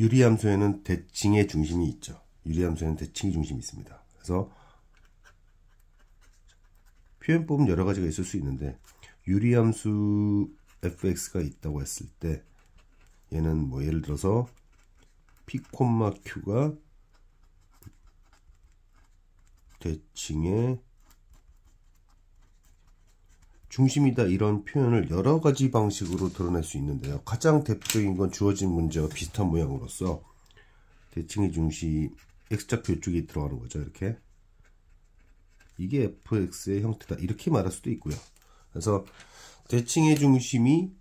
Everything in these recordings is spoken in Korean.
유리함수에는 대칭의 중심이 있죠. 유리함수에는 대칭의 중심이 있습니다. 그래서 표현법은 여러 가지가 있을 수 있는데 유리함수 fx가 있다고 했을 때 얘는 뭐 예를 들어서 p, q가 대칭의 중심이다, 이런 표현을 여러 가지 방식으로 드러낼 수 있는데요. 가장 대표적인 건 주어진 문제와 비슷한 모양으로서 대칭의 중심 x좌표 쪽에 들어가는 거죠. 이렇게 이게 fx의 형태다, 이렇게 말할 수도 있고요. 그래서 대칭의 중심이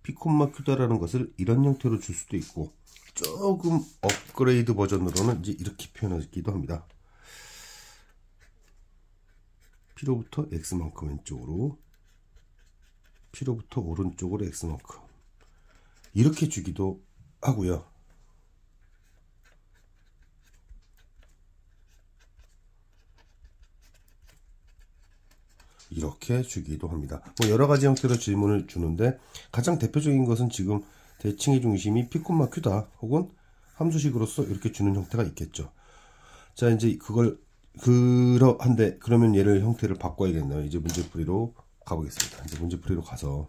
p, q다라는 것을 이런 형태로 줄 수도 있고, 조금 업그레이드 버전으로는 이제 이렇게 표현하기도 합니다. P로부터 x만큼 왼쪽으로, P로부터 오른쪽으로 x만큼, 이렇게 주기도 하고요. 이렇게 주기도 합니다. 뭐 여러 가지 형태로 질문을 주는데 가장 대표적인 것은 지금 대칭의 중심이 p, q다 혹은 함수식으로서 이렇게 주는 형태가 있겠죠. 자, 이제 그러면 얘를 형태를 바꿔야겠네요. 이제 문제풀이로 가보겠습니다. 이제 문제풀이로 가서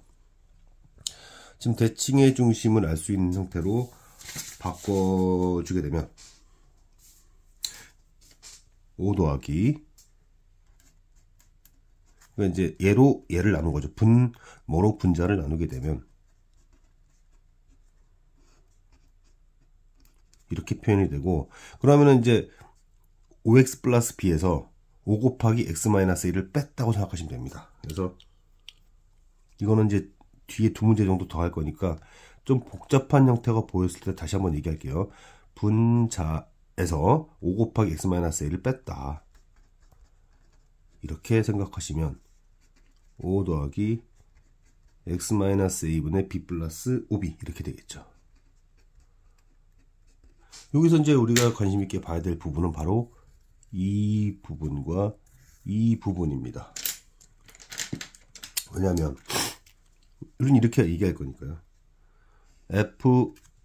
지금 대칭의 중심을 알 수 있는 형태로 바꿔주게 되면 5 더하기, 이제 얘를 나눈 거죠. 뭐로 분자를 나누게 되면 이렇게 표현이 되고, 그러면은 이제 5x 플러스 b에서 5 곱하기 x 마이너스 1을 뺐다고 생각하시면 됩니다. 그래서 이거는 이제 뒤에 두 문제 정도 더 할 거니까 좀 복잡한 형태가 보였을 때 다시 한번 얘기할게요. 분자에서 5 곱하기 x 마이너스 1을 뺐다, 이렇게 생각하시면 5 더하기 x 마이너스 a분의 b 플러스 5b 이렇게 되겠죠. 여기서 이제 우리가 관심 있게 봐야 될 부분은 바로 이 부분과 이 부분입니다. 왜냐하면 우리는 이렇게 얘기할 거니까요.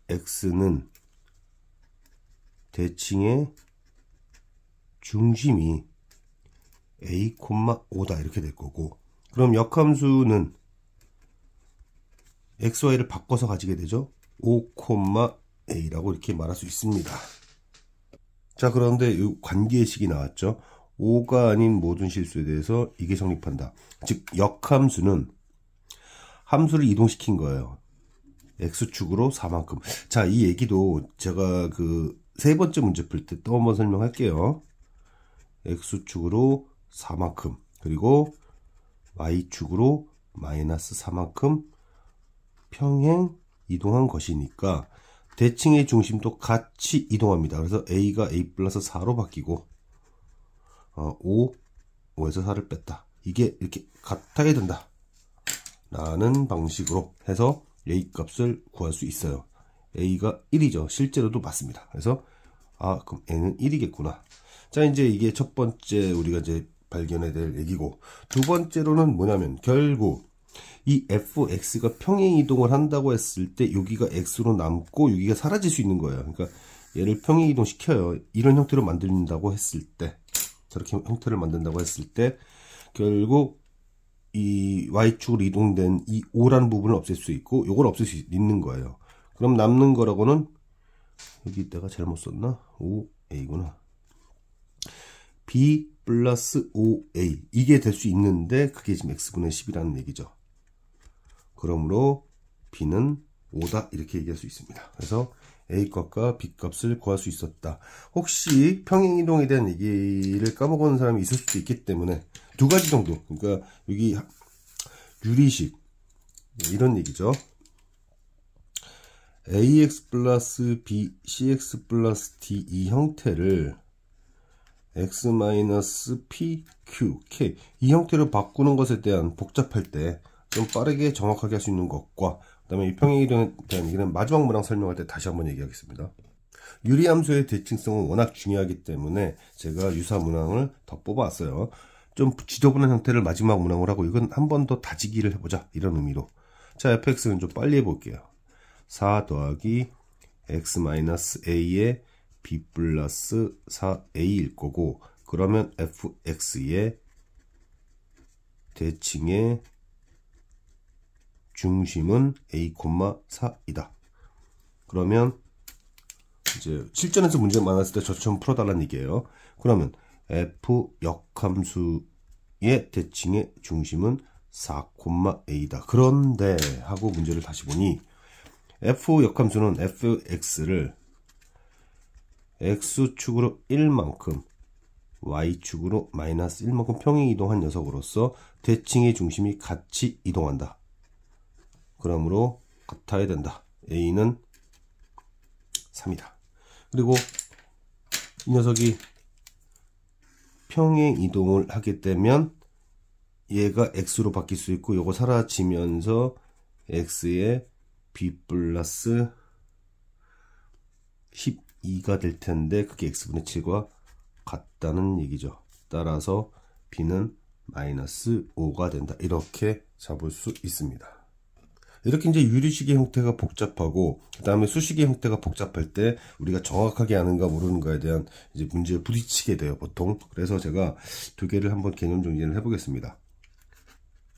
fx는 대칭의 중심이 a, 5다 이렇게 될 거고, 그럼 역함수는 x, y를 바꿔서 가지게 되죠. 5, a라고 이렇게 말할 수 있습니다. 자, 그런데 이 관계식이 나왔죠. 5가 아닌 모든 실수에 대해서 이게 성립한다. 즉 역함수는 함수를 이동시킨 거예요. x축으로 4만큼. 자, 이 얘기도 제가 세 번째 문제 풀 때 또 한번 설명할게요. x축으로 4만큼, 그리고 y축으로 마이너스 4만큼 평행 이동한 것이니까 대칭의 중심도 같이 이동합니다. 그래서 a가 a 플러스 4로 바뀌고 5에서 4를 뺐다. 이게 이렇게 같아야 된다 라는 방식으로 해서 a 값을 구할 수 있어요. a가 1이죠. 실제로도 맞습니다. 그래서 그럼 n은 1이겠구나. 자, 이제 이게 첫 번째 우리가 이제 발견해야 될 얘기고, 두 번째로는 뭐냐면 결국 이 fx가 평행 이동을 한다고 했을 때 여기가 x로 남고 여기가 사라질 수 있는 거예요. 그러니까 얘를 평행 이동 시켜요. 이런 형태로 만든다고 했을 때, 저렇게 형태를 만든다고 했을 때 결국 이 y축으로 이동된 이 5라는 부분을 없앨 수 있고 요걸 없앨 수 있는 거예요. 그럼 남는 거라고는, 여기 내가 잘못 썼나? 5a구나. b 플러스 5a, 이게 될 수 있는데 그게 지금 x분의 10이라는 얘기죠. 그러므로 b는 5다 이렇게 얘기할 수 있습니다. 그래서 a 값과 b 값을 구할 수 있었다. 혹시 평행이동에 대한 얘기를 까먹은 사람이 있을 수도 있기 때문에 두 가지 정도, 그러니까 여기 유리식 이런 얘기죠. ax 플러스 b cx 플러스 d 이 형태를 x 마이너스 p, q, k 이 형태로 바꾸는 것에 대한, 복잡할 때 좀 빠르게 정확하게 할 수 있는 것과, 그 다음에 이 평행이동에 대한 얘기는 마지막 문항 설명할 때 다시 한번 얘기하겠습니다. 유리함수의 대칭성은 워낙 중요하기 때문에 제가 유사 문항을 더 뽑아왔어요. 좀 지저분한 형태를 마지막 문항으로 하고, 이건 한 번 더 다지기를 해보자 이런 의미로. 자, fx는 좀 빨리 해볼게요. 4 더하기 x-a의 b 플러스 4a일 거고, 그러면 fx의 대칭의 중심은 a, 4이다. 그러면 이제 실전에서 문제가 많았을 때 저처럼 풀어달라는 얘기예요. 그러면 f 역함수의 대칭의 중심은 4,a다. 그런데 하고 문제를 다시 보니 f 역함수는 fx를 x축으로 1만큼 y축으로 마이너스 1만큼 평행 이동한 녀석으로서 대칭의 중심이 같이 이동한다. 그러므로 같아야 된다. a는 3이다. 그리고 이 녀석이 평행 이동을 하게 되면 얘가 x로 바뀔 수 있고, 요거 사라지면서 x의 b 플러스 12가 될 텐데, 그게 x분의 7과 같다는 얘기죠. 따라서 b는 마이너스 5가 된다. 이렇게 잡을 수 있습니다. 이렇게 이제 유리식의 형태가 복잡하고, 그 다음에 수식의 형태가 복잡할 때 우리가 정확하게 아는가 모르는가에 대한 이제 문제에 부딪히게 돼요, 보통. 그래서 제가 두 개를 한번 개념 정리를 해보겠습니다.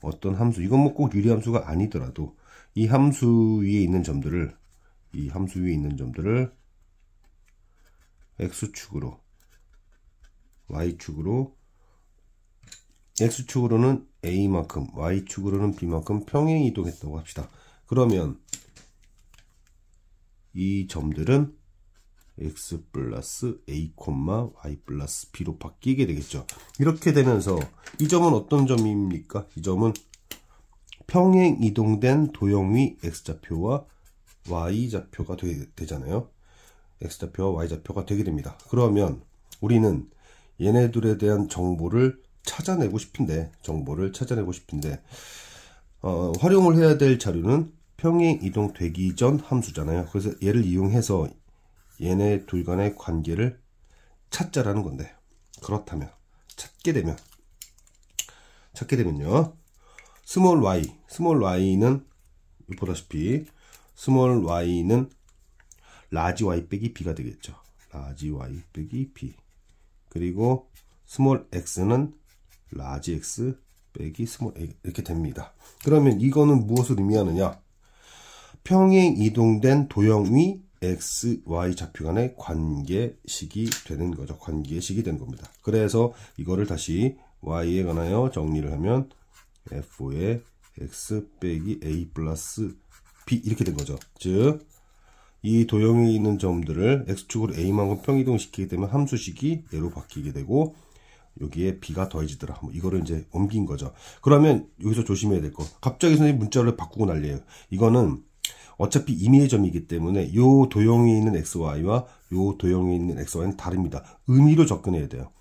어떤 함수, 이건 뭐 꼭 유리함수가 아니더라도 이 함수 위에 있는 점들을, x축으로, y축으로, x축으로는 a만큼, y축으로는 b만큼 평행 이동했다고 합시다. 그러면 이 점들은 x 플러스 a, y 플러스 b로 바뀌게 되겠죠. 이렇게 되면서 이 점은 어떤 점입니까? 이 점은 평행 이동된 도형위 x좌표와 y좌표가 되잖아요. x좌표와 y좌표가 되게 됩니다. 그러면 우리는 얘네들에 대한 정보를 찾아내고 싶은데, 활용을 해야 될 자료는 평행 이동 되기 전 함수잖아요. 그래서 얘를 이용해서 얘네 둘 간의 관계를 찾자라는 건데, 그렇다면 찾게 되면요, 스몰 y는 보다시피 스몰 y는 라지 y 빼기 b가 되겠죠. 라지 y 빼기 b. 그리고 스몰 x는 라지 x 빼기 스몰 a 이렇게 됩니다. 그러면 이거는 무엇을 의미하느냐? 평행 이동된 도형 위 x, y 좌표 간의 관계식이 되는 거죠. 관계식이 되는 겁니다. 그래서 이거를 다시 y에 관하여 정리를 하면 f의 x 빼기 a 플러스 b 이렇게 된 거죠. 즉, 이 도형에 있는 점들을 x축으로 a만큼 평이동시키게 되면 함수식이 얘로 바뀌게 되고, 여기에 b가 더해지더라. 이거를 이제 옮긴 거죠. 그러면 여기서 조심해야 될 거, 갑자기 선생님 문자를 바꾸고 난리예요. 이거는 어차피 임의의 점이기 때문에 요 도형에 있는 xy와 요 도형에 있는 xy는 다릅니다. 의미로 접근해야 돼요.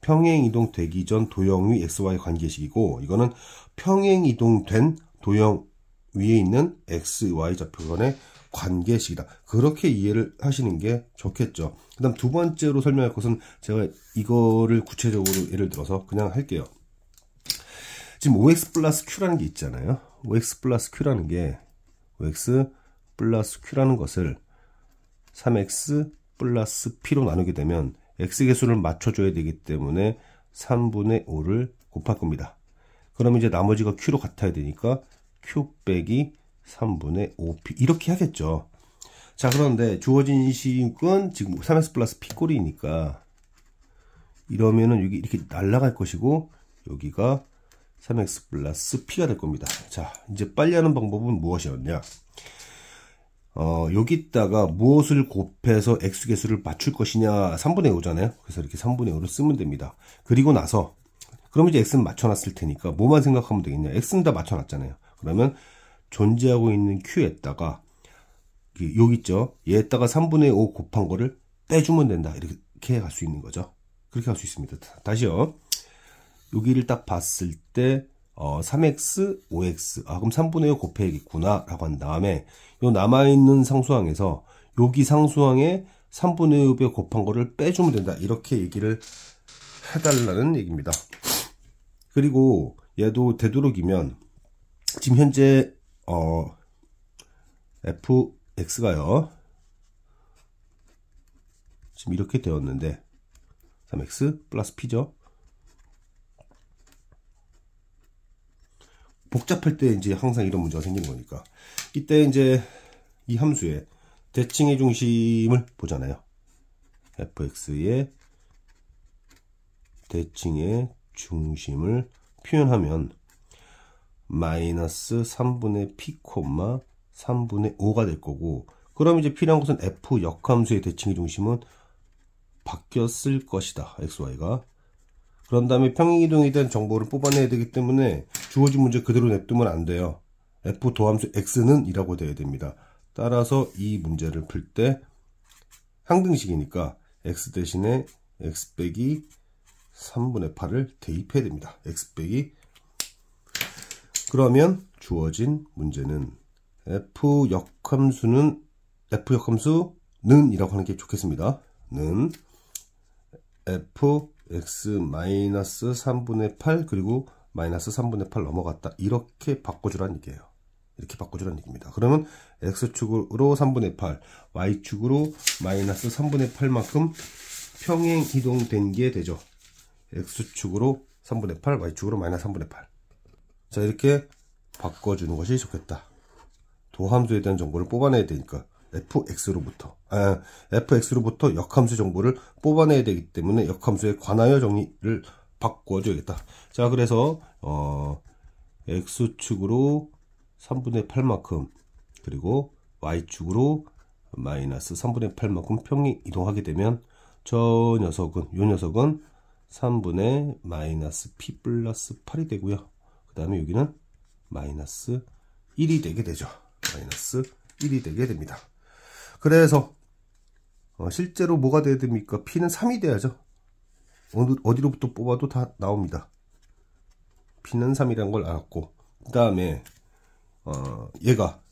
평행 이동 되기 전 도형 위 xy 관계식이고, 이거는 평행 이동된 도형 위에 있는 xy 좌표 간의 관계식이다. 그렇게 이해를 하시는 게 좋겠죠. 그 다음 두 번째로 설명할 것은, 제가 이거를 구체적으로 예를 들어서 그냥 할게요. 지금 5x 플러스 q라는 게 있잖아요. 5x 플러스 q라는 게, 5x 플러스 q라는 것을 3x 플러스 p로 나누게 되면 x개수를 맞춰줘야 되기 때문에 3분의 5를 곱할 겁니다. 그러면 이제 나머지가 q로 같아야 되니까 q 빼기 3분의 5p 이렇게 하겠죠. 자, 그런데 주어진 식은 지금 3x 플러스 p 꼴이니까 이러면은 여기 이렇게 날아갈 것이고, 여기가 3x 플러스 p가 될 겁니다. 자, 이제 빨리 하는 방법은 무엇이었냐? 여기다가 무엇을 곱해서 x개수를 맞출 것이냐, 3분의 5잖아요. 그래서 이렇게 3분의 5를 쓰면 됩니다. 그리고 나서, 그럼 이제 x는 맞춰놨을 테니까 뭐만 생각하면 되겠냐? x는 다 맞춰놨잖아요. 그러면 존재하고 있는 q에다가, 여기 있죠? 얘에다가 3분의 5 곱한 거를 빼주면 된다. 이렇게 갈 수 있는 거죠. 그렇게 할 수 있습니다. 다시요. 여기를 딱 봤을 때 3x, 5x, 그럼 3분의 5 곱해야겠구나 라고 한 다음에, 요 남아있는 상수항에서 여기 상수항에 3분의 5배 곱한 거를 빼주면 된다. 이렇게 얘기를 해달라는 얘기입니다. 그리고 얘도 되도록이면 지금 현재 fx가요, 지금 이렇게 되었는데 3x 플러스 p죠. 복잡할 때 이제 항상 이런 문제가 생기는 거니까 이때 이제 이 함수의 대칭의 중심을 보잖아요. fx의 대칭의 중심을 표현하면 마이너스 3분의 p, 3분의 5가 될 거고, 그럼 이제 필요한 것은 f 역함수의 대칭의 중심은 바뀌었을 것이다. xy가. 그런 다음에 평행이동에 대한 정보를 뽑아내야 되기 때문에 주어진 문제 그대로 냅두면 안 돼요. f 도함수 x는 이라고 돼야 됩니다. 따라서 이 문제를 풀 때 항등식이니까 x 대신에 x 빼기 3분의 8을 대입해야 됩니다. x 빼기. 그러면 주어진 문제는 f 역함수는 이라고 하는 게 좋겠습니다. 는 fx 마이너스 3분의 8 그리고 마이너스 3분의 8 넘어갔다. 이렇게 바꿔주라는 얘기예요. 이렇게 바꿔주라는 얘기입니다. 그러면 x축으로 3분의 8, y축으로 마이너스 3분의 8만큼 평행 이동된 게 되죠. x축으로 3분의 8, y축으로 마이너스 3분의 8. 자, 이렇게 바꿔주는 것이 좋겠다. 도함수에 대한 정보를 뽑아내야 되니까 fx로부터 역함수 정보를 뽑아내야 되기 때문에 역함수에 관하여 정리를 바꿔줘야겠다. 자, 그래서 x축으로 3분의 8만큼 그리고 y축으로 마이너스 3분의 8만큼 평행 이동하게 되면 요 녀석은 3분의 마이너스 p 플러스 8이 되고요. 그 다음에 여기는 마이너스 1이 되게 되죠. 마이너스 1이 되게 됩니다. 그래서 실제로 뭐가 돼야 됩니까? p는 3이 돼야죠. 어디로부터 뽑아도 다 나옵니다. p는 3이라는 걸 알았고, 그 다음에 얘가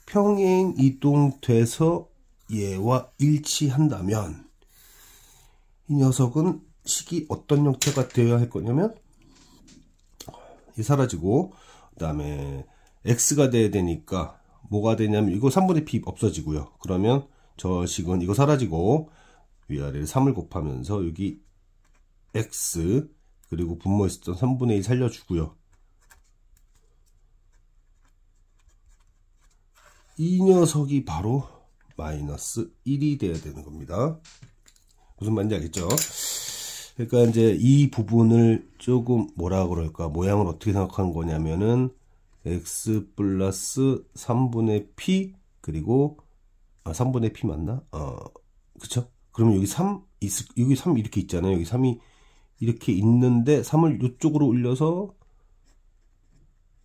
평행 이동돼서 얘와 일치한다면 이 녀석은 식이 어떤 형태가 되어야 할 거냐면 이 사라지고, 그 다음에 x가 돼야 되니까 뭐가 되냐면 이거 3분의 p 없어지고요. 그러면 저 식은 이거 사라지고 위아래를 3을 곱하면서 여기 x 그리고 분모했었던 3분의 1 살려주고요. 이 녀석이 바로 마이너스 1이 돼야 되는 겁니다. 무슨 말인지 알겠죠? 그러니까 이제 이 부분을 조금 뭐라 그럴까, 모양을 어떻게 생각하는 거냐면은 x 플러스 3분의 p 그리고 3분의 p 맞나? 그쵸? 그러면 여기 3 이렇게 있잖아요. 여기 3이 이렇게 있는데 3을 이쪽으로 올려서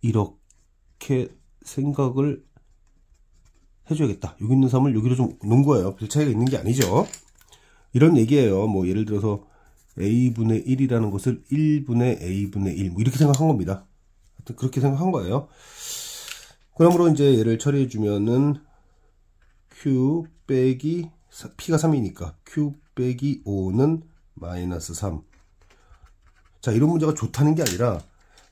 이렇게 생각을 해줘야겠다. 여기 있는 3을 여기로 좀 놓은 거예요. 별 차이가 있는 게 아니죠. 이런 얘기예요. 뭐 예를 들어서 a분의 1이라는 것을 1분의 a분의 1 뭐 이렇게 생각한 겁니다. 하여튼 그렇게 생각한 거예요. 그러므로 이제 얘를 처리해 주면은 q 빼기 p가 3이니까 q 빼기 5는 마이너스 3. 자, 이런 문제가 좋다는 게 아니라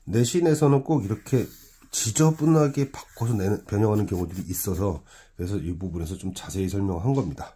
내신에서는 꼭 이렇게 지저분하게 바꿔서 변형하는 경우들이 있어서, 그래서 이 부분에서 좀 자세히 설명한 겁니다.